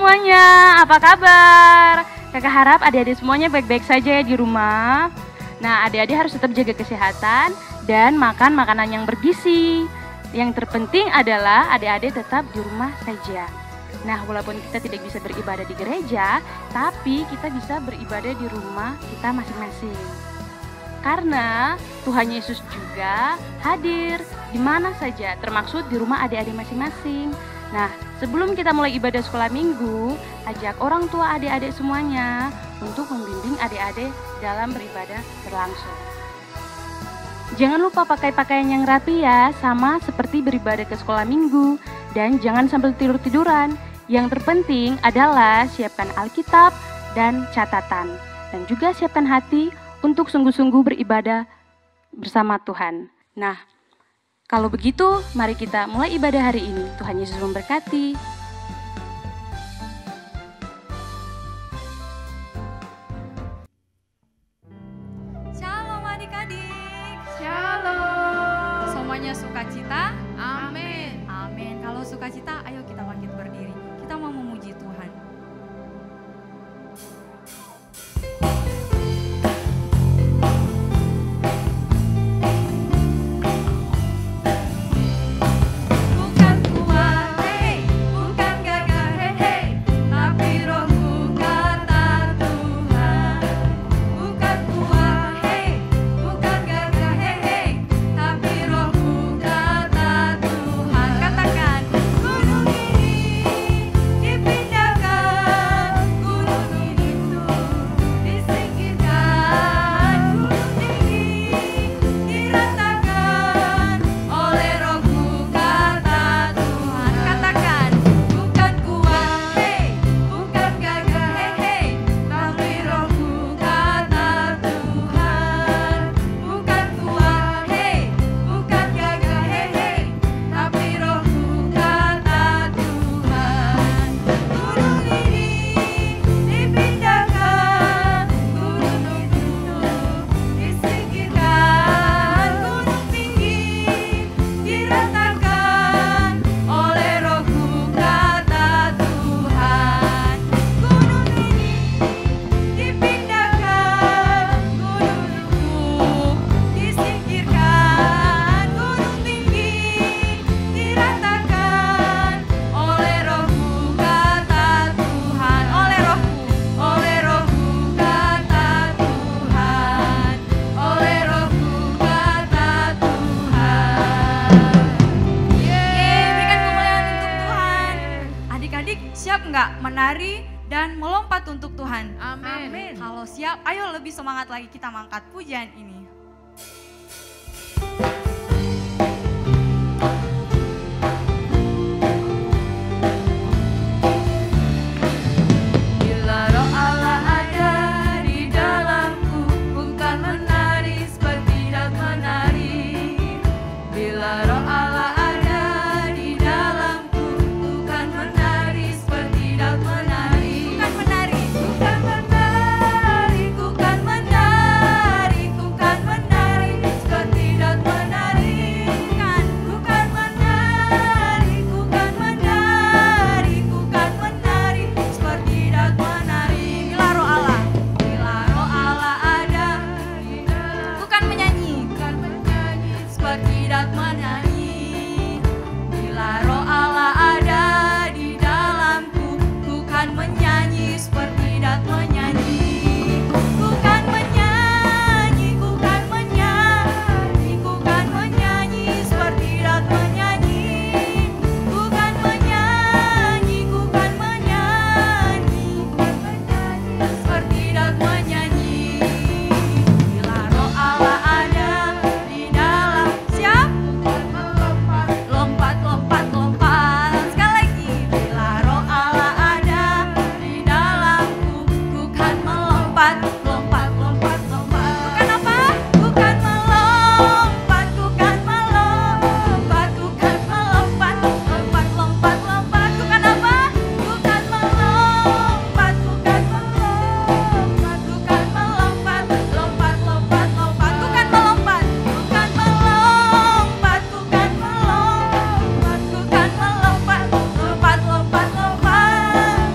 semuanya, apa kabar? Kakak harap adik-adik semuanya baik-baik saja ya di rumah. Nah, adik-adik harus tetap jaga kesehatan dan makan makanan yang bergizi. Yang terpenting adalah adik-adik tetap di rumah saja. Nah, walaupun kita tidak bisa beribadah di gereja, tapi kita bisa beribadah di rumah kita masing-masing. Karena Tuhan Yesus juga hadir di mana saja, termaksud di rumah adik-adik masing-masing. Nah, sebelum kita mulai ibadah sekolah minggu, ajak orang tua adik-adik semuanya untuk membimbing adik-adik dalam beribadah berlangsung. Jangan lupa pakai pakaian yang rapi ya, sama seperti beribadah ke sekolah minggu. Dan jangan sambil tidur-tiduran. Yang terpenting adalah siapkan Alkitab dan catatan. Dan juga siapkan hati untuk sungguh-sungguh beribadah bersama Tuhan. Nah, kalau begitu, mari kita mulai ibadah hari ini. Tuhan Yesus memberkati. Shalom adik-adik. Shalom. Semuanya sukacita? Amin. Amin. Kalau sukacita, ayo kita bangkit berdiri. Kita mau memuji Tuhan. Menari dan melompat untuk Tuhan. Amin. Kalau siap, ayo lebih semangat lagi kita mengangkat pujian ini. Bila Roh Allah ada di dalamku, bukan menari seperti dat menari. Bila Roh Allah ada di dalamku, bukan menari seperti dat menari. Bukan menari. Bukan menari, bukan menari, bukan menari seperti dat menari. Bukan menari, bukan menari, bukan menari seperti dat menari. Bila Roh Allah. Bila Roh Allah ada di dalam, Bukan menyanyi. bukan menyanyi seperti dat menyanyi. Bila Roh Allah ada di dalamku, bukan menyanyi seperti dat menyanyi. Bukan menyanyi, bukan menyanyi, bukan menyanyi seperti dat menyanyi. Bukan menyanyi, bukan menyanyi, bukan menyanyi seperti dat menyanyi. Bila Roh Allah ada di dalam, siap? Lompat, lompat, lompat, lompat. Sekali lagi. Bila Roh Allah ada di dalamku, bukan melompat, lompat, lompat, lompat. Bukan apa? Bukan melompat, bukan melompat, bukan melompat, lompat, lompat, lompat. Bukan apa? Bukan melompat, bukan melompat, bukan melompat, lompat, lompat, lompat. Bukan melompat, bukan melompat, bukan melompat, bukan melompat, lompat, lompat, lompat.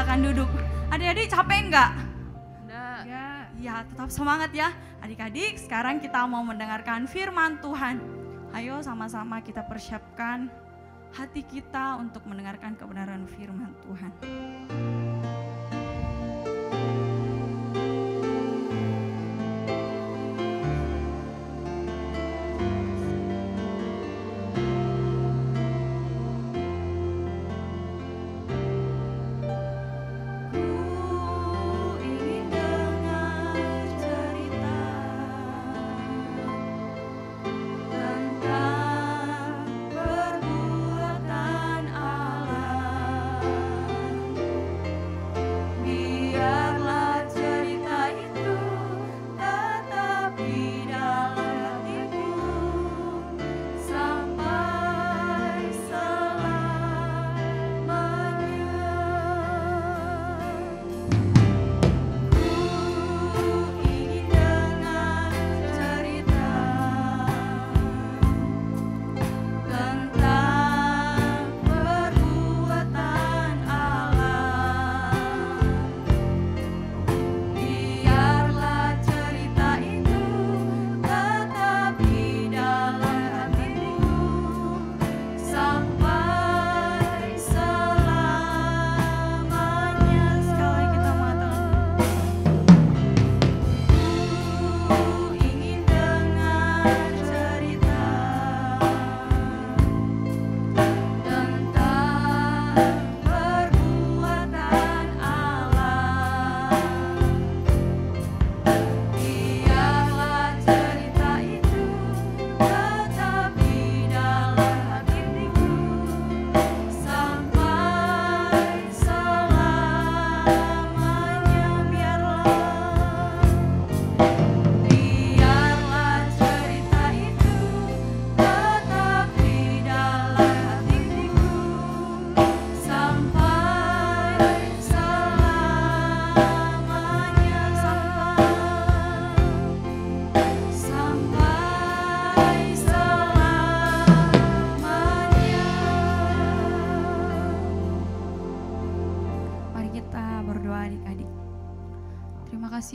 silakan duduk. Adik-adik capek enggak? Enggak. Ya, tetap semangat ya. Adik-adik, sekarang kita mau mendengarkan firman Tuhan. Ayo sama-sama kita persiapkan hati kita untuk mendengarkan kebenaran firman Tuhan.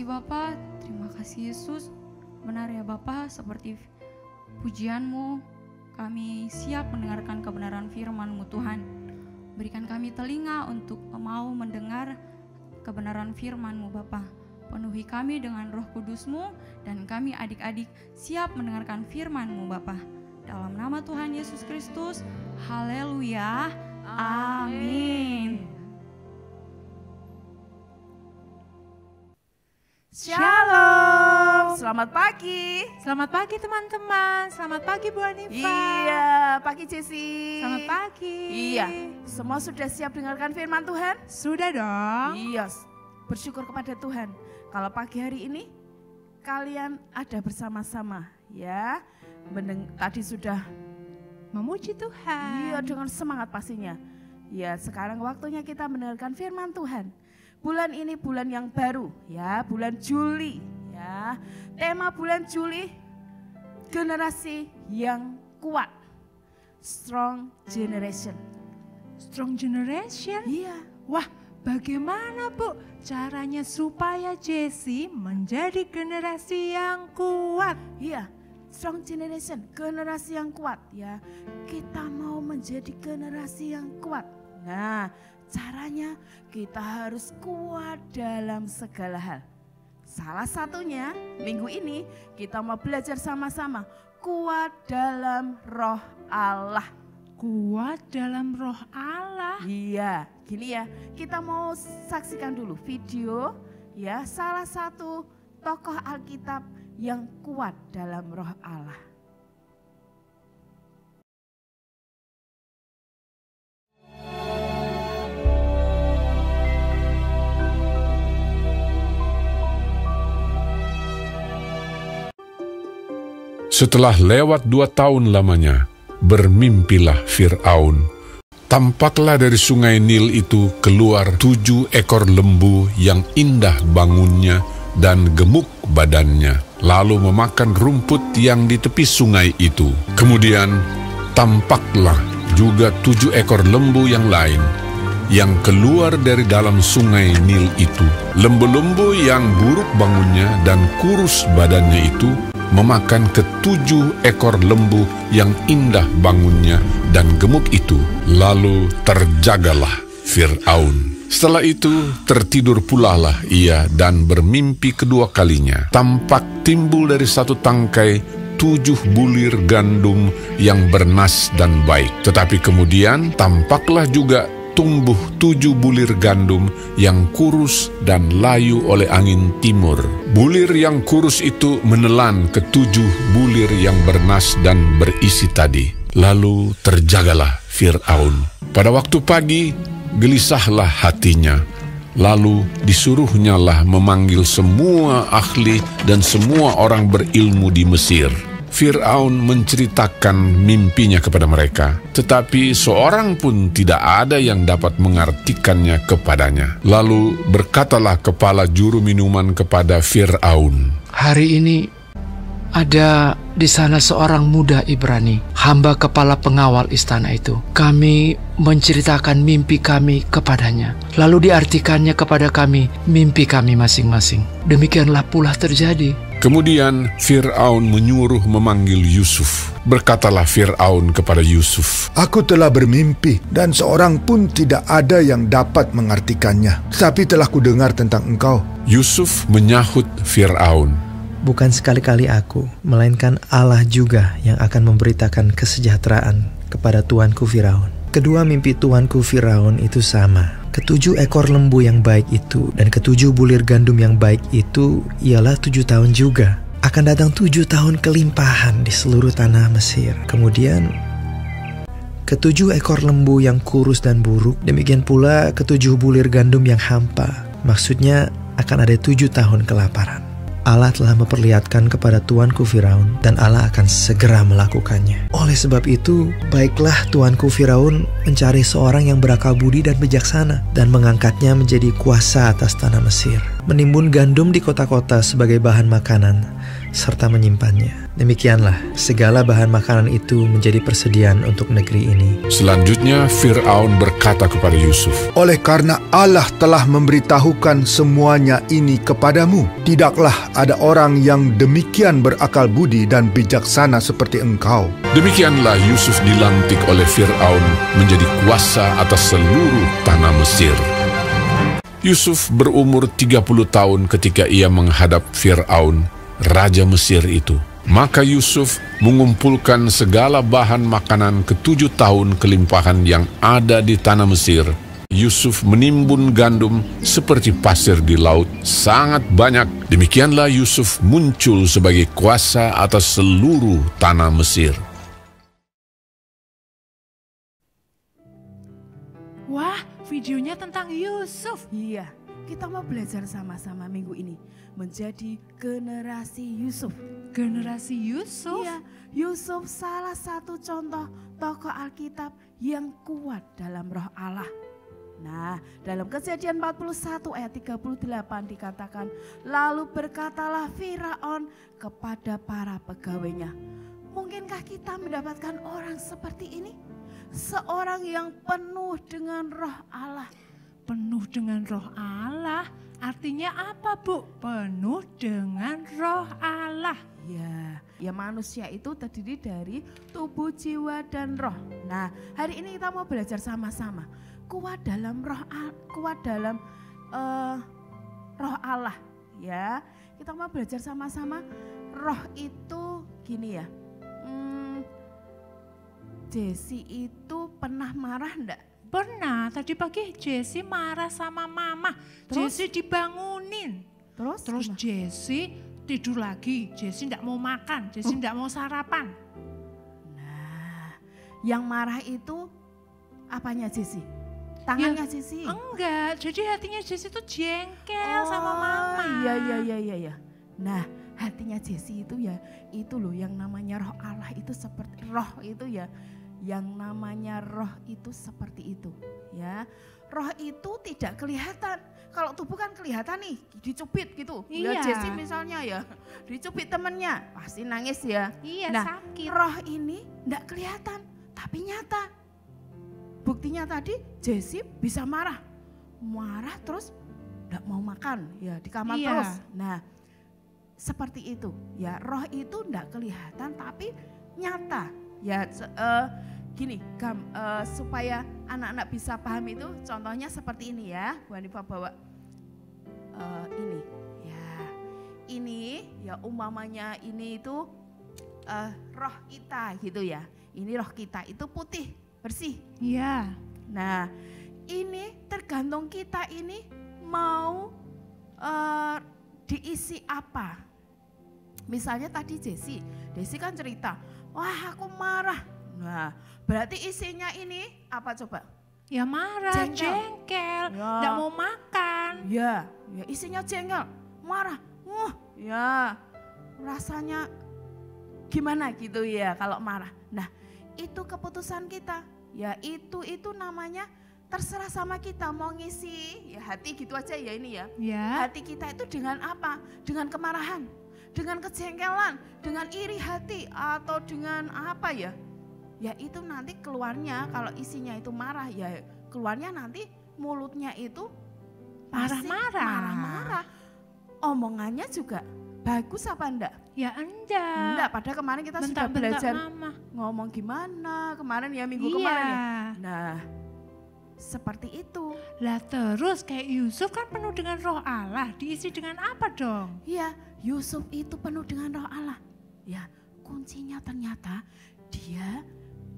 Bapa, terima kasih Yesus. Benar ya Bapa, seperti pujian-Mu, kami siap mendengarkan kebenaran firman-Mu Tuhan. Berikan kami telinga untuk mau mendengar kebenaran firman-Mu Bapa. Penuhi kami dengan Roh Kudus-Mu dan kami adik-adik siap mendengarkan firman-Mu Bapa. Dalam nama Tuhan Yesus Kristus, haleluya, amin. Shalom, selamat pagi. Selamat pagi teman-teman, selamat pagi Bu Hanifa. Iya, pagi Jessy. Selamat pagi. Iya, semua sudah siap dengarkan firman Tuhan? Sudah dong. Iya, bersyukur kepada Tuhan. Kalau pagi hari ini kalian ada bersama-sama ya. Tadi sudah memuji Tuhan. Iya, dengan semangat pastinya. Ya, sekarang waktunya kita mendengarkan firman Tuhan. Bulan ini bulan yang baru ya, bulan Juli ya. Tema bulan Juli, generasi yang kuat. Strong generation. Strong generation? Iya. Wah, bagaimana Bu caranya supaya Jessy menjadi generasi yang kuat? Iya, strong generation, generasi yang kuat ya. Kita mau menjadi generasi yang kuat. Nah, caranya kita harus kuat dalam segala hal. Salah satunya minggu ini kita mau belajar sama-sama kuat dalam Roh Allah. Kuat dalam Roh Allah? Iya, gini ya, kita mau saksikan dulu video ya, salah satu tokoh Alkitab yang kuat dalam Roh Allah. Setelah lewat 2 tahun lamanya, bermimpilah Fir'aun. Tampaklah dari sungai Nil itu keluar 7 ekor lembu yang indah bangunnya dan gemuk badannya, lalu memakan rumput yang di tepi sungai itu. Kemudian tampaklah juga 7 ekor lembu yang lain. yang keluar dari dalam sungai Nil itu. Lembu-lembu yang buruk bangunnya dan kurus badannya itu memakan ke-7 ekor lembu yang indah bangunnya dan gemuk itu. Lalu terjagalah Fir'aun. Setelah itu tertidur pulalah ia dan bermimpi kedua kalinya. Tampak timbul dari satu tangkai 7 bulir gandum yang bernas dan baik. Tetapi kemudian tampaklah juga tumbuh 7 bulir gandum yang kurus dan layu oleh angin timur. Bulir yang kurus itu menelan ke-7 bulir yang bernas dan berisi tadi. Lalu terjagalah Fir'aun. Pada waktu pagi, gelisahlah hatinya. Lalu disuruhnyalah memanggil semua ahli dan semua orang berilmu di Mesir. Fir'aun menceritakan mimpinya kepada mereka, tetapi seorang pun tidak ada yang dapat mengartikannya kepadanya. Lalu berkatalah kepala juru minuman kepada Fir'aun, "Hari ini ada di sana seorang muda Ibrani, hamba kepala pengawal istana itu. Kami menceritakan mimpi kami kepadanya, lalu diartikannya kepada kami mimpi kami masing-masing. Demikianlah pula terjadi." Kemudian Fir'aun menyuruh memanggil Yusuf. Berkatalah Fir'aun kepada Yusuf, "Aku telah bermimpi dan seorang pun tidak ada yang dapat mengartikannya. Tetapi telah kudengar tentang engkau." Yusuf menyahut Fir'aun, "Bukan sekali-kali aku, melainkan Allah juga yang akan memberitakan kesejahteraan kepada tuanku Firaun. Kedua mimpi tuanku Firaun itu sama. Ke-7 ekor lembu yang baik itu dan ke-7 bulir gandum yang baik itu ialah 7 tahun juga. Akan datang 7 tahun kelimpahan di seluruh tanah Mesir. Kemudian ke-7 ekor lembu yang kurus dan buruk, demikian pula ke-7 bulir gandum yang hampa. Maksudnya akan ada 7 tahun kelaparan. Allah telah memperlihatkan kepada tuanku Firaun dan Allah akan segera melakukannya. Oleh sebab itu, baiklah tuanku Firaun mencari seorang yang berakal budi dan bijaksana dan mengangkatnya menjadi kuasa atas tanah Mesir, menimbun gandum di kota-kota sebagai bahan makanan serta menyimpannya. Demikianlah segala bahan makanan itu menjadi persediaan untuk negeri ini." Selanjutnya Fir'aun berkata kepada Yusuf, "Oleh karena Allah telah memberitahukan semuanya ini kepadamu, tidaklah ada orang yang demikian berakal budi dan bijaksana seperti engkau." Demikianlah Yusuf dilantik oleh Fir'aun menjadi kuasa atas seluruh tanah Mesir. Yusuf berumur 30 tahun ketika ia menghadap Fir'aun, raja Mesir itu. Maka Yusuf mengumpulkan segala bahan makanan ke-7 tahun kelimpahan yang ada di tanah Mesir. Yusuf menimbun gandum seperti pasir di laut, sangat banyak. Demikianlah Yusuf muncul sebagai kuasa atas seluruh tanah Mesir. Wah, videonya tentang Yusuf. Iya, kita mau belajar sama-sama minggu ini menjadi generasi Yusuf. Generasi Yusuf? Iya, Yusuf salah satu contoh tokoh Alkitab yang kuat dalam roh Allah. Nah, dalam Kejadian 41 ayat 38 dikatakan, "Lalu berkatalah Firaun kepada para pegawainya." Mungkinkah kita mendapatkan orang seperti ini? Seorang yang penuh dengan roh Allah. Penuh dengan roh Allah, artinya apa Bu? Penuh dengan roh Allah. Ya manusia itu terdiri dari tubuh, jiwa, dan roh. Nah, hari ini kita mau belajar sama-sama kuat dalam roh Allah. Ya, kita mau belajar sama-sama. Roh itu gini ya. Jesse itu pernah marah enggak? Pernah, tadi pagi Jessie marah sama mama. Jessie dibangunin. Terus Jessie tidur lagi. Jessie enggak mau makan, Jessie enggak mau sarapan. Nah, yang marah itu apanya Jessie? Tangannya Jessie? Enggak, jadi hatinya Jessie tuh jengkel sama mama. Iya. Nah, hatinya Jessie itu ya, itu loh yang namanya roh Allah itu seperti roh itu ya. Yang namanya roh itu seperti itu ya. Roh itu tidak kelihatan. Kalau tubuh kan kelihatan nih, dicubit gitu. Iya. Jessie misalnya ya, dicubit temennya, pasti nangis ya. Iya, nah, sakit. roh ini enggak kelihatan, tapi nyata. buktinya tadi Jesse bisa marah terus enggak mau makan ya di kamar Iya. terus. Nah, seperti itu ya, roh itu enggak kelihatan tapi nyata ya. Gini supaya anak-anak bisa paham itu, contohnya seperti ini ya. Bu Hanifa bawa ini ya, ini ya umpamanya ini itu roh kita gitu ya. Ini roh kita itu putih bersih. Iya. Nah, ini tergantung kita ini mau diisi apa. Misalnya tadi Desi kan cerita, wah aku marah. Nah, berarti isinya ini apa coba? Ya marah, jengkel, nggak mau makan. Ya isinya jengkel, marah. Ya rasanya gimana gitu ya kalau marah. Nah, itu keputusan kita. Ya itu namanya terserah sama kita mau ngisi ya hati gitu aja ya ini ya. Ya. Hati kita itu dengan apa? Dengan kemarahan, dengan kejengkelan, dengan iri hati atau dengan apa ya? Ya itu nanti keluarnya kalau isinya itu marah ya keluarnya nanti mulutnya itu pasti marah-marah. Omongannya juga bagus apa enggak? Ya enggak. Enggak, padahal kemarin kita sudah belajar mama. ngomong gimana kemarin ya minggu kemarin ya. Nah, seperti itu. Lah terus kayak Yusuf kan penuh dengan roh Allah, diisi dengan apa dong? Iya, Yusuf itu penuh dengan roh Allah. Ya, kuncinya ternyata dia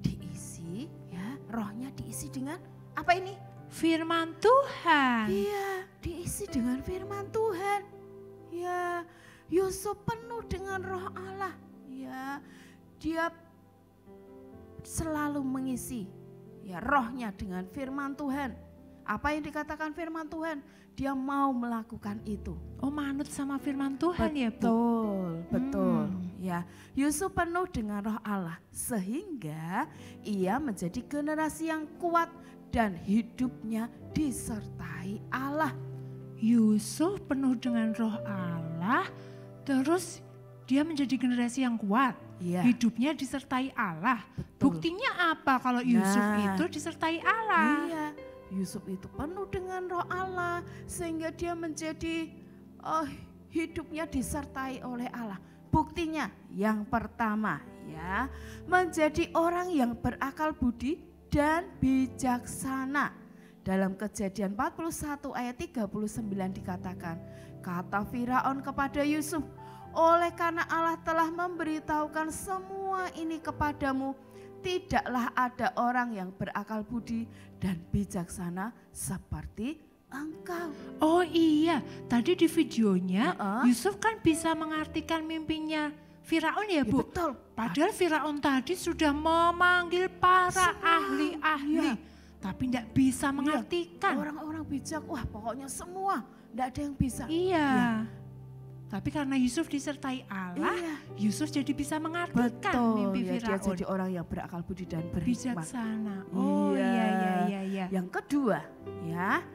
diisi ya, rohnya diisi dengan apa ini? Firman Tuhan. Iya, diisi dengan firman Tuhan. Ya, Yusuf penuh dengan roh Allah. Ya, dia selalu mengisi ya rohnya dengan firman Tuhan. Apa yang dikatakan firman Tuhan, dia mau melakukan itu. Oh, manut sama firman Tuhan ya, Bu? Betul. Ya, Yusuf penuh dengan roh Allah sehingga ia menjadi generasi yang kuat dan hidupnya disertai Allah. Yusuf penuh dengan roh Allah, terus dia menjadi generasi yang kuat. Iya. Hidupnya disertai Allah. Betul. Buktinya apa kalau Yusuf itu disertai Allah? Iya, Yusuf itu penuh dengan roh Allah sehingga dia menjadi hidupnya disertai oleh Allah. Buktinya yang pertama ya, menjadi orang yang berakal budi dan bijaksana. Dalam Kejadian 41 ayat 39 dikatakan, kata Firaun kepada Yusuf, oleh karena Allah telah memberitahukan semua ini kepadamu, tidaklah ada orang yang berakal budi dan bijaksana seperti engkau. Oh iya, tadi di videonya Yusuf kan bisa mengartikan mimpinya Firaun ya, Bu? Betul. Padahal Firaun tadi sudah memanggil para ahli-ahli. Tapi tidak bisa mengartikan. Orang-orang bijak, wah pokoknya semua, tidak ada yang bisa. Iya. Tapi karena Yusuf disertai Allah, Yusuf jadi bisa mengartikan mimpi Firaun. Dia jadi orang yang berakal budi dan berhikmat. Bijaksana. Oh iya. Yang kedua, ya,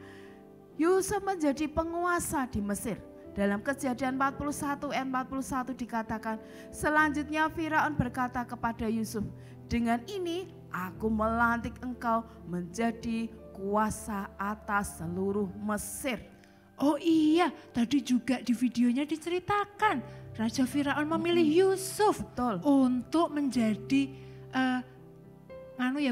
Yusuf menjadi penguasa di Mesir. Dalam Kejadian 41 ayat 41 dikatakan, selanjutnya Firaun berkata kepada Yusuf, dengan ini aku melantik engkau menjadi kuasa atas seluruh Mesir. Oh iya, tadi juga di videonya diceritakan Raja Firaun memilih Yusuf untuk menjadi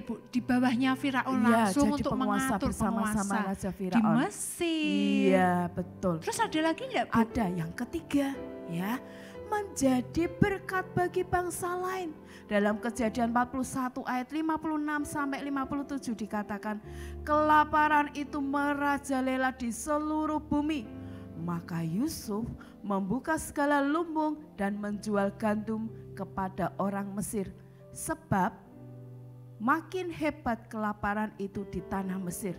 Bu, di bawahnya Firaun langsung untuk mengatur bersama-sama Raja Firaun di Mesir. Iya, betul. Terus ada lagi enggak, Bu? Ada yang ketiga, ya, menjadi berkat bagi bangsa lain. Dalam Kejadian 41 ayat 56 sampai 57 dikatakan, kelaparan itu merajalela di seluruh bumi. Maka Yusuf membuka segala lumbung dan menjual gandum kepada orang Mesir. Sebab makin hebat kelaparan itu di tanah Mesir.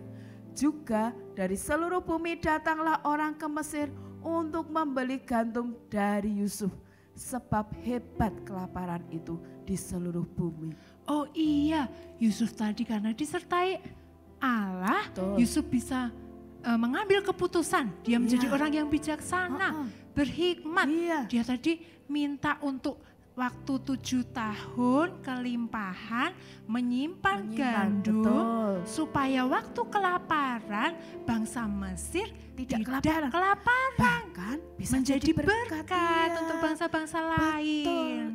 Juga dari seluruh bumi datanglah orang ke Mesir untuk membeli gandum dari Yusuf. Sebab hebat kelaparan itu di seluruh bumi. Oh iya, Yusuf tadi karena disertai Allah, Yusuf bisa mengambil keputusan. Dia menjadi orang yang bijaksana, berhikmat. Dia tadi minta untuk waktu 7 tahun kelimpahan menyimpan gandum supaya waktu kelaparan bangsa Mesir tidak kelaparan. Bahkan bisa menjadi berkat berkat untuk bangsa-bangsa lain.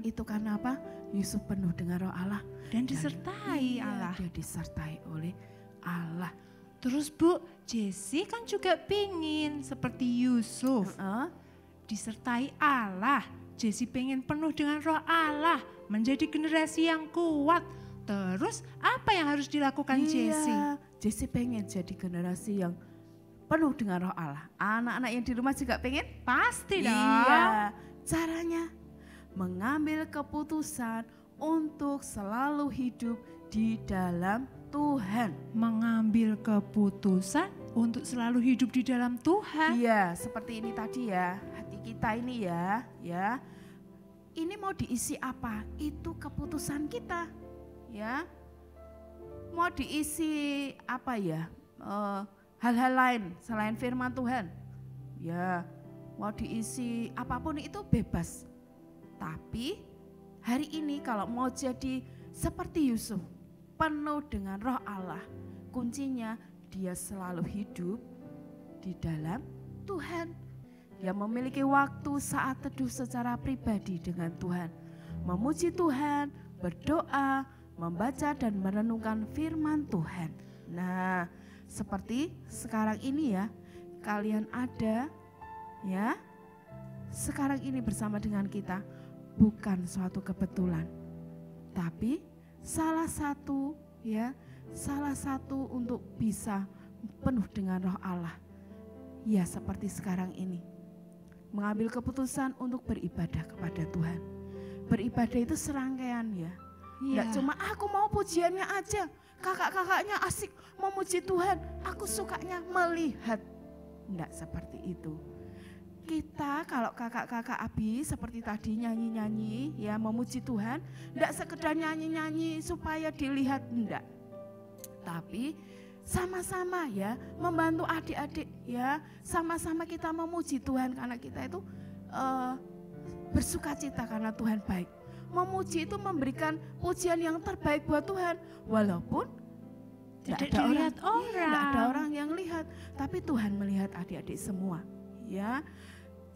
Betul. Itu karena apa? Yusuf penuh dengan Roh Allah Dan disertai Allah. Dia disertai oleh Allah. Terus Bu, Jesse kan juga pingin seperti Yusuf. Disertai Allah. Jesse pengen penuh dengan Roh Allah, menjadi generasi yang kuat. Terus apa yang harus dilakukan Jesse? Jesse pengen jadi generasi yang penuh dengan Roh Allah. Anak-anak yang di rumah juga pengen? Pasti dong. Iya. Caranya mengambil keputusan untuk selalu hidup di dalam Tuhan. Mengambil keputusan untuk selalu hidup di dalam Tuhan. Iya, seperti ini tadi ya. Hati kita ini ya. Ini mau diisi apa? Itu keputusan kita. Ya. Mau diisi apa ya? Hal-hal lain selain firman Tuhan. Ya. Mau diisi apapun itu bebas. Tapi hari ini kalau mau jadi seperti Yusuf, penuh dengan Roh Allah, kuncinya dia selalu hidup di dalam Tuhan. Dia memiliki waktu saat teduh secara pribadi dengan Tuhan, memuji Tuhan, berdoa, membaca dan merenungkan firman Tuhan. Nah, seperti sekarang ini ya, kalian ada ya, sekarang ini bersama dengan kita, bukan suatu kebetulan, tapi salah satu untuk bisa penuh dengan Roh Allah. Ya, seperti sekarang ini. Mengambil keputusan untuk beribadah kepada Tuhan. Beribadah itu serangkaian ya. Enggak cuma aku mau pujiannya aja. Kakak-kakaknya asik memuji Tuhan. Aku sukanya melihat. Enggak seperti itu. Kita kalau kakak-kakak Abi seperti tadi nyanyi-nyanyi ya, memuji Tuhan, enggak sekedar nyanyi-nyanyi supaya dilihat, enggak. Tapi sama-sama ya membantu adik-adik ya, sama-sama kita memuji Tuhan karena kita itu bersukacita karena Tuhan baik. Memuji itu memberikan pujian yang terbaik buat Tuhan, walaupun tidak ada orang yang lihat, tapi Tuhan melihat adik-adik semua ya.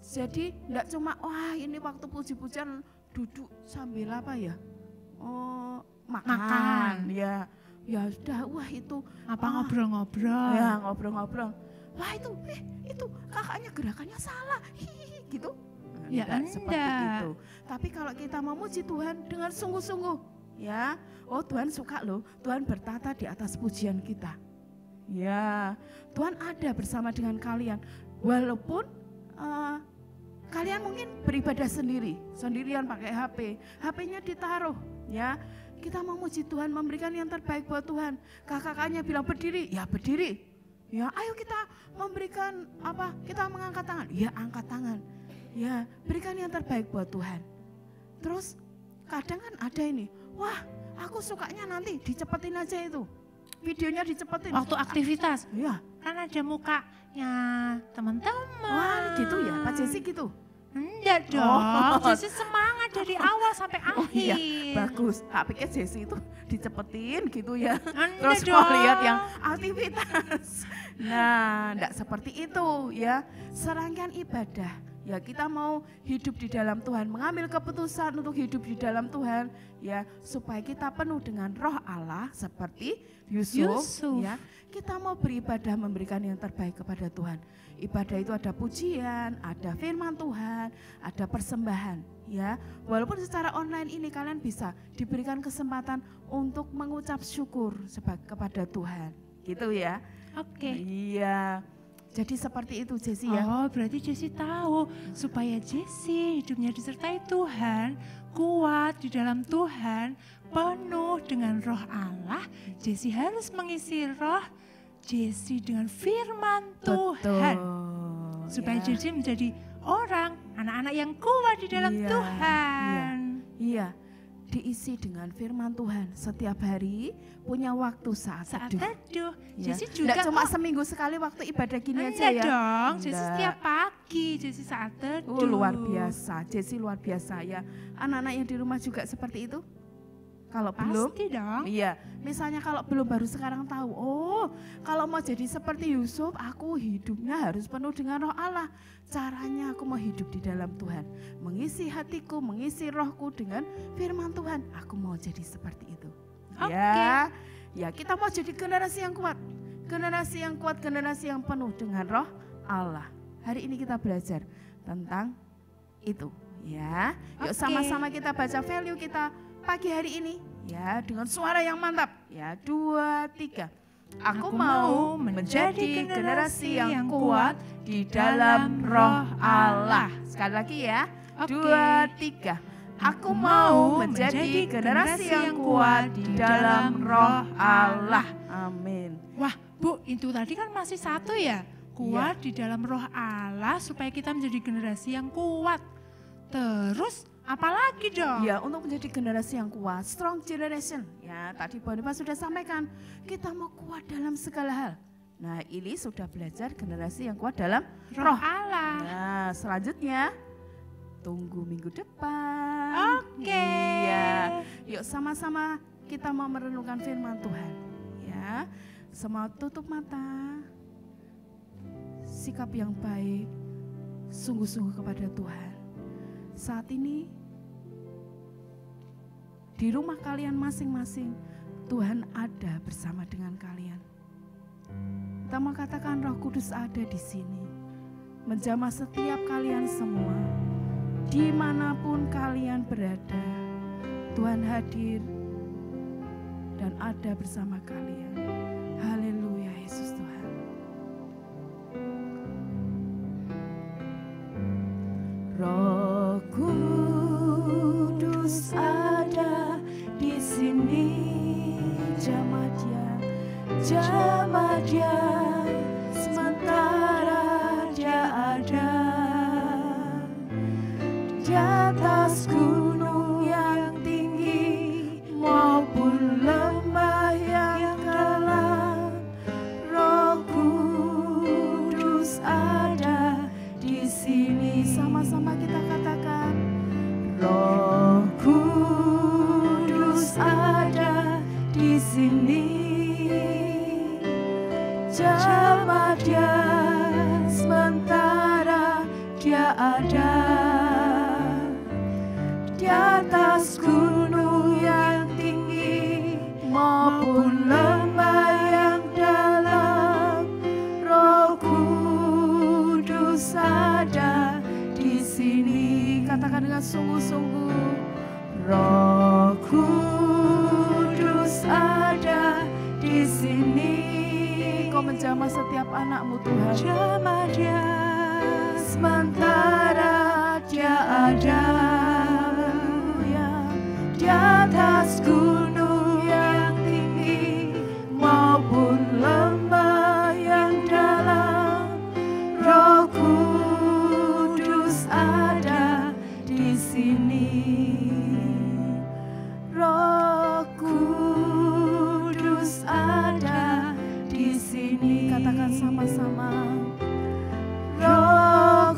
Jadi enggak cuma wah ini waktu puji-pujian duduk sambil apa ya, makan ya. Ya sudah, wah itu apa ngobrol-ngobrol. Ya ngobrol-ngobrol. Wah itu kakaknya gerakannya salah, hihihi gitu. Ya enggak seperti itu. Tapi kalau kita memuji Tuhan dengan sungguh-sungguh, ya, oh Tuhan suka loh, Tuhan bertata di atas pujian kita. Ya, Tuhan ada bersama dengan kalian, walaupun kalian mungkin beribadah sendirian pakai HP, HP-nya ditaruh, ya. Kita memuji Tuhan, memberikan yang terbaik buat Tuhan. Kakak-kakaknya bilang berdiri, ya berdiri. Ya, ayo kita memberikan apa? Kita mengangkat tangan, ya angkat tangan. Ya, berikan yang terbaik buat Tuhan. Terus kadang kan ada ini, wah aku sukanya nanti dicepetin aja itu. Videonya dicepetin. Waktu aktivitas, ya. Kan ada mukanya teman-teman. Wah gitu ya, Pak Jesse gitu. Enggak dong, Jesse semangat dari awal sampai akhir. Iya, bagus. Tak pikir Jesse itu dicepetin gitu ya. Enggak terus mau lihat yang aktivitas. Nah, enggak seperti itu ya. Serangkaian ibadah. Ya kita mau hidup di dalam Tuhan, mengambil keputusan untuk hidup di dalam Tuhan, ya supaya kita penuh dengan Roh Allah seperti Yusuf. Ya. Kita mau beribadah memberikan yang terbaik kepada Tuhan. Ibadah itu ada pujian, ada firman Tuhan, ada persembahan. Ya, walaupun secara online ini kalian bisa diberikan kesempatan untuk mengucap syukur kepada Tuhan, gitu ya. Oke. Iya. Jadi seperti itu Jesse ya. Oh berarti Jesse tahu supaya Jesse hidupnya disertai Tuhan, kuat di dalam Tuhan, penuh dengan Roh Allah. Jesse harus mengisi Roh Jesse dengan firman Tuhan. Supaya Jesse menjadi orang, anak-anak yang kuat di dalam Tuhan. Iya. Diisi dengan firman Tuhan setiap hari, punya waktu saat teduh. Ya. Jesse juga cuma seminggu sekali waktu ibadah gini aja ya. Dong, Jesse setiap pagi, Jesse saat teduh. Luar biasa, Jesse luar biasa ya. Anak-anak yang di rumah juga seperti itu? Kalau belum, Pasti dong. iya. Misalnya kalau belum baru sekarang tahu, oh kalau mau jadi seperti Yusuf, aku hidupnya harus penuh dengan roh Allah. Caranya aku mau hidup di dalam Tuhan. Mengisi hatiku, mengisi rohku dengan firman Tuhan. Aku mau jadi seperti itu. Ya kita mau jadi generasi yang kuat. Generasi yang kuat, generasi yang penuh dengan roh Allah. Hari ini kita belajar tentang itu. Ya, yuk sama-sama kita baca value kita pagi hari ini ya dengan suara yang mantap ya. 2, 3. Aku mau menjadi generasi yang kuat di dalam roh Allah. Sekali lagi ya. 2, 3. Aku mau menjadi generasi yang kuat di dalam roh Allah. Amin. Wah Bu, itu tadi kan masih satu ya. Kuat di dalam roh Allah supaya kita menjadi generasi yang kuat. Terus apalagi dong? Ya, untuk menjadi generasi yang kuat, strong generation. Ya, tadi Boniface sudah sampaikan, kita mau kuat dalam segala hal. Nah, ini sudah belajar generasi yang kuat dalam roh Allah. Nah, selanjutnya tunggu minggu depan. Oke. Iya. Yuk sama-sama kita mau merenungkan firman Tuhan. Ya, semua tutup mata. Sikap yang baik, sungguh-sungguh kepada Tuhan. Saat ini di rumah kalian masing-masing, Tuhan ada bersama dengan kalian. Kita mau katakan Roh Kudus ada di sini, menjamah setiap kalian semua, dimanapun kalian berada. Tuhan hadir dan ada bersama kalian. Haleluya, Yesus Tuhan. Roh Kudus ada di sini, jamah dia, sementara dia ada di atas gunung yang tinggi maupun lembah yang dalam. Roh Kudus ada di sini. Sama-sama kita katakan, Roh Kudus ada di sini. Jamah dia, sementara dia ada di atas gunung yang tinggi maupun lembah yang dalam. Roh Kudus ada di sini. Katakan dengan sungguh-sungguh, Roh Kudus ada di sini. Kau menjamah setiap anakmu Tuhan. Jamah dia, sementara dia ada di atas gunung yang tinggi maupun lembah yang dalam. Roh Kudus ada di sini. Roh Kudus ada di sini. Katakan sama-sama, Roh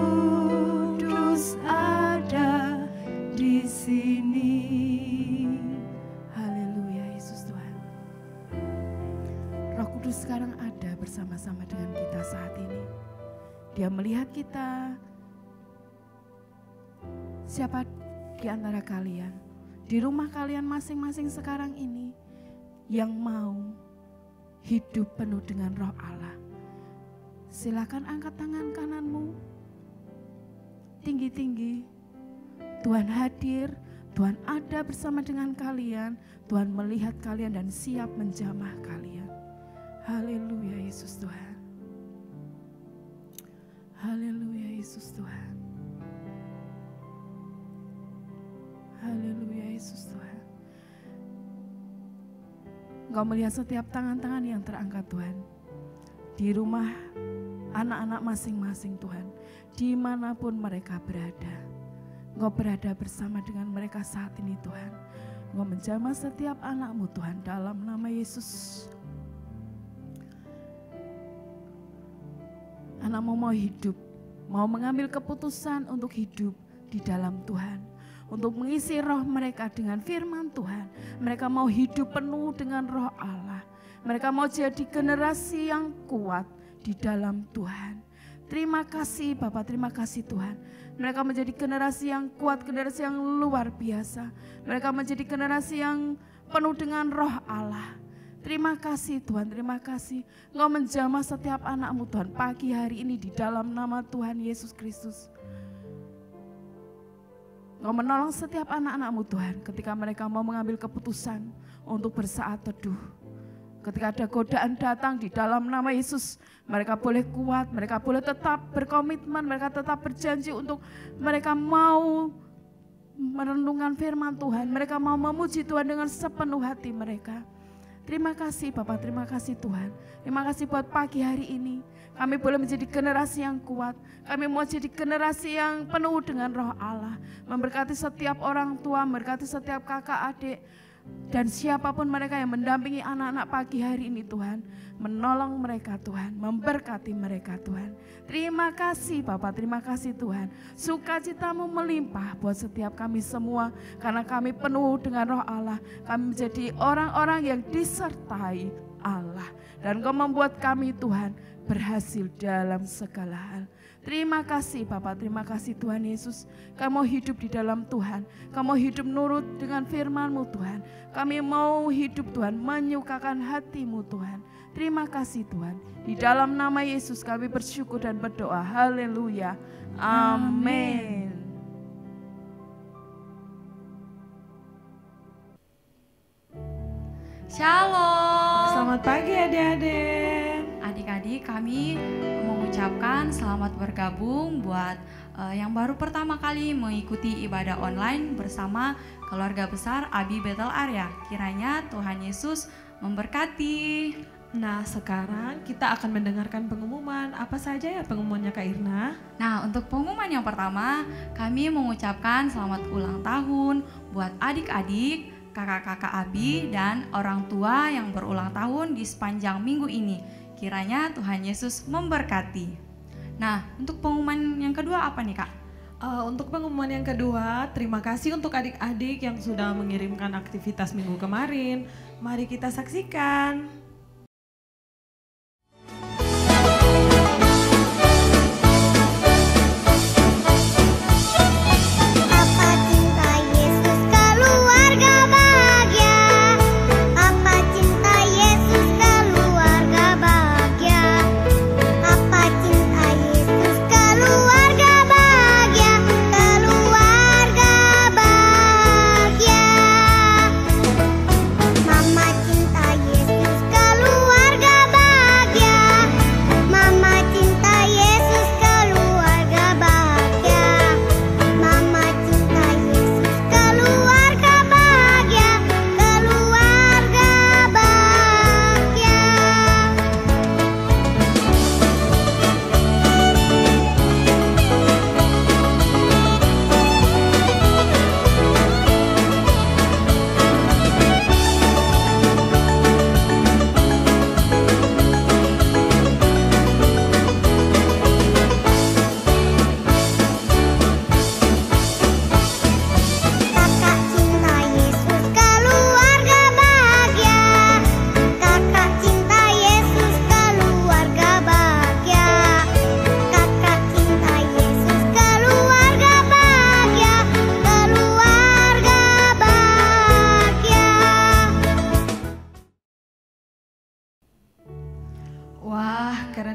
Kudus ada di sini. Haleluya, Yesus Tuhan. Roh Kudus sekarang ada bersama-sama dengan kita saat ini. Dia melihat kita. Siapa di antara kalian, di rumah kalian masing-masing sekarang ini, yang mau hidup penuh dengan roh Allah? Silakan angkat tangan kananmu tinggi-tinggi. Tuhan hadir, Tuhan ada bersama dengan kalian. Tuhan melihat kalian dan siap menjamah kalian. Haleluya, Yesus Tuhan. Haleluya, Yesus Tuhan. Haleluya, Yesus Tuhan. Engkau melihat setiap tangan-tangan yang terangkat Tuhan. Di rumah anak-anak masing-masing Tuhan. Dimanapun mereka berada. Engkau berada bersama dengan mereka saat ini Tuhan. Engkau menjamah setiap anakmu Tuhan dalam nama Yesus. Anakmu mau hidup, mau mengambil keputusan untuk hidup di dalam Tuhan. untuk mengisi roh mereka dengan firman Tuhan. Mereka mau hidup penuh dengan roh Allah. Mereka mau jadi generasi yang kuat di dalam Tuhan. Terima kasih Bapak, terima kasih Tuhan. Mereka menjadi generasi yang kuat, generasi yang luar biasa. Mereka menjadi generasi yang penuh dengan roh Allah. Terima kasih Tuhan, terima kasih. Engkau menjamah setiap anak-Mu Tuhan pagi hari ini di dalam nama Tuhan Yesus Kristus. Engkau menolong setiap anak-anak-Mu Tuhan ketika mereka mau mengambil keputusan untuk bersaat teduh. Ketika ada godaan datang di dalam nama Yesus, mereka boleh kuat, mereka boleh tetap berkomitmen, mereka tetap berjanji untuk mereka mau merenungkan firman Tuhan, mereka mau memuji Tuhan dengan sepenuh hati mereka. Terima kasih Bapak, terima kasih Tuhan. Terima kasih buat pagi hari ini. Kami boleh menjadi generasi yang kuat. Kami mau jadi generasi yang penuh dengan roh Allah. Memberkati setiap orang tua, memberkati setiap kakak adik. Dan siapapun mereka yang mendampingi anak-anak pagi hari ini Tuhan. Menolong mereka Tuhan, memberkati mereka Tuhan. Terima kasih Bapak, terima kasih Tuhan. Sukacita-Mu melimpah buat setiap kami semua. Karena kami penuh dengan roh Allah. Kami menjadi orang-orang yang disertai Allah. Dan Engkau membuat kami Tuhan berhasil dalam segala hal. Terima kasih Bapak, terima kasih Tuhan Yesus. Kamu hidup di dalam Tuhan. Kamu hidup nurut dengan firman-Mu Tuhan. Kami mau hidup Tuhan, menyukakan hati-Mu Tuhan. Terima kasih Tuhan. Di dalam nama Yesus kami bersyukur dan berdoa. Haleluya. Amin. Shalom. Selamat pagi adik-adik. Adik-adik, kami mengucapkan selamat bergabung buat yang baru pertama kali mengikuti ibadah online bersama keluarga besar Abi Bethel Area. Kiranya Tuhan Yesus memberkati. Nah, sekarang kita akan mendengarkan pengumuman. Apa saja ya pengumumannya Kak Irna? Nah, untuk pengumuman yang pertama, kami mengucapkan selamat ulang tahun buat adik-adik, kakak-kakak Abi, dan orang tua yang berulang tahun di sepanjang minggu ini. Kiranya Tuhan Yesus memberkati. Nah, untuk pengumuman yang kedua apa nih Kak? Untuk pengumuman yang kedua, terima kasih untuk adik-adik yang sudah mengirimkan aktivitas minggu kemarin. Mari kita saksikan.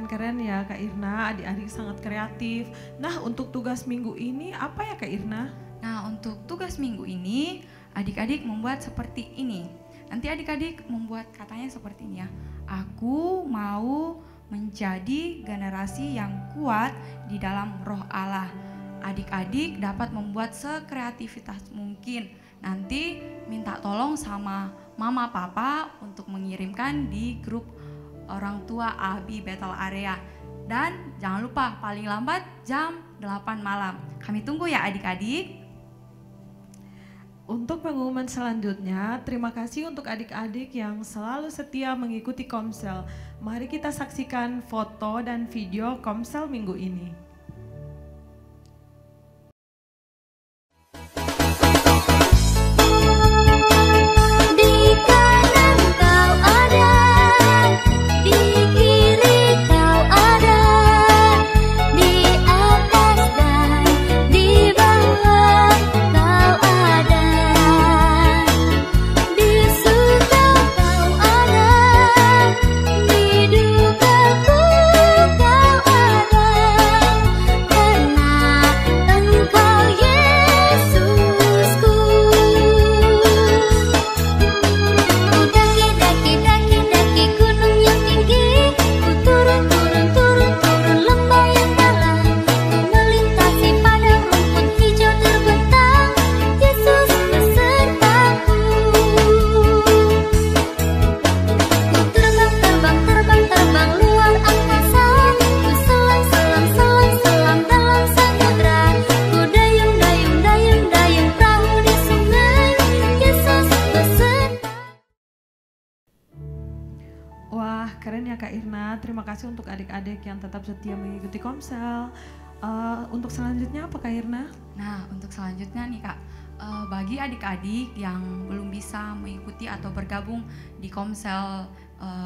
Keren ya Kak Irna, adik-adik sangat kreatif. Nah, untuk tugas minggu ini apa ya Kak Irna? Nah, untuk tugas minggu ini adik-adik membuat seperti ini. Nanti adik-adik membuat katanya seperti ini ya. Aku mau menjadi generasi yang kuat di dalam roh Allah. Adik-adik dapat membuat sekreativitas mungkin. Nanti minta tolong sama mama papa untuk mengirimkan di grup orang tua Abi Bethel Area. Dan jangan lupa paling lambat jam 8 malam. Kami tunggu ya adik-adik. Untuk pengumuman selanjutnya, terima kasih untuk adik-adik yang selalu setia mengikuti Komsel. Mari kita saksikan foto dan video Komsel minggu ini. Wah, keren ya Kak Irna. Terima kasih untuk adik-adik yang tetap setia mengikuti Komsel. Untuk selanjutnya apa Kak Irna? Nah, untuk selanjutnya nih Kak, bagi adik-adik yang belum bisa mengikuti atau bergabung di Komsel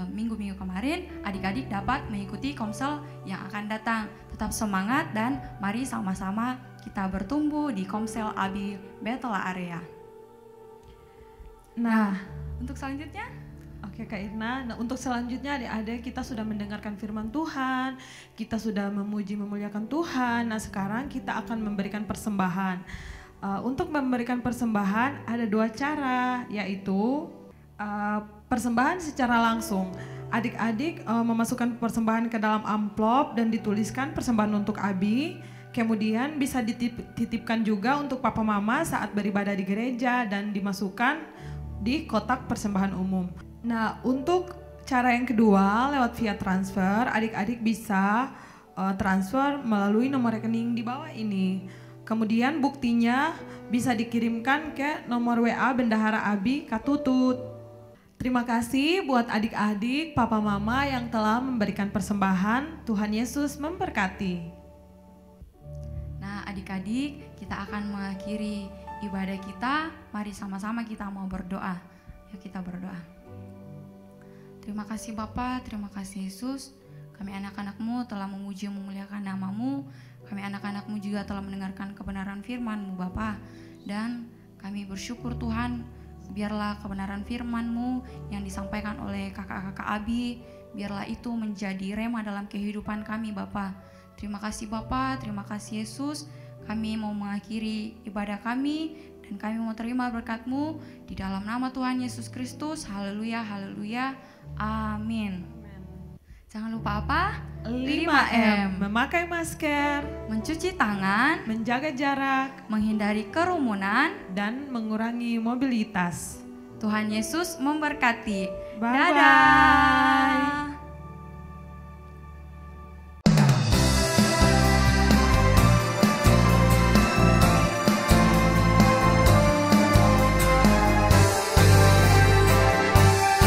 minggu-minggu kemarin, adik-adik dapat mengikuti Komsel yang akan datang. Tetap semangat dan mari sama-sama kita bertumbuh di Komsel Abi Betela Area. Nah, untuk selanjutnya? Oke Kak Irna, nah untuk selanjutnya adik-adik kita sudah mendengarkan firman Tuhan, kita sudah memuji memuliakan Tuhan. Nah sekarang kita akan memberikan persembahan. Untuk memberikan persembahan ada 2 cara, yaitu persembahan secara langsung. Adik-adik memasukkan persembahan ke dalam amplop dan dituliskan persembahan untuk Abi. Kemudian bisa dititipkan juga untuk papa mama saat beribadah di gereja dan dimasukkan di kotak persembahan umum. Nah, untuk cara yang kedua lewat via transfer, adik-adik bisa transfer melalui nomor rekening di bawah ini. Kemudian buktinya bisa dikirimkan ke nomor WA Bendahara Abi Katutut. Terima kasih buat adik-adik, papa mama yang telah memberikan persembahan. Tuhan Yesus memberkati. Nah, adik-adik, kita akan mengakhiri ibadah kita. Mari sama-sama kita mau berdoa. Yuk kita berdoa. Terima kasih Bapa, terima kasih Yesus. Kami anak-anak-Mu telah memuji dan memuliakan nama-Mu. Kami anak-anak-Mu juga telah mendengarkan kebenaran firman-Mu Bapa. Dan kami bersyukur Tuhan, biarlah kebenaran firman-Mu yang disampaikan oleh kakak-kakak Abi, biarlah itu menjadi rema dalam kehidupan kami Bapa. Terima kasih Bapa, terima kasih Yesus. Kami mau mengakhiri ibadah kami dan kami mau terima berkat-Mu di dalam nama Tuhan Yesus Kristus. Haleluya, haleluya, amin. Jangan lupa apa? 5M, memakai masker, mencuci tangan, menjaga jarak, menghindari kerumunan, dan mengurangi mobilitas. Tuhan Yesus memberkati. Bye-bye. Dadah.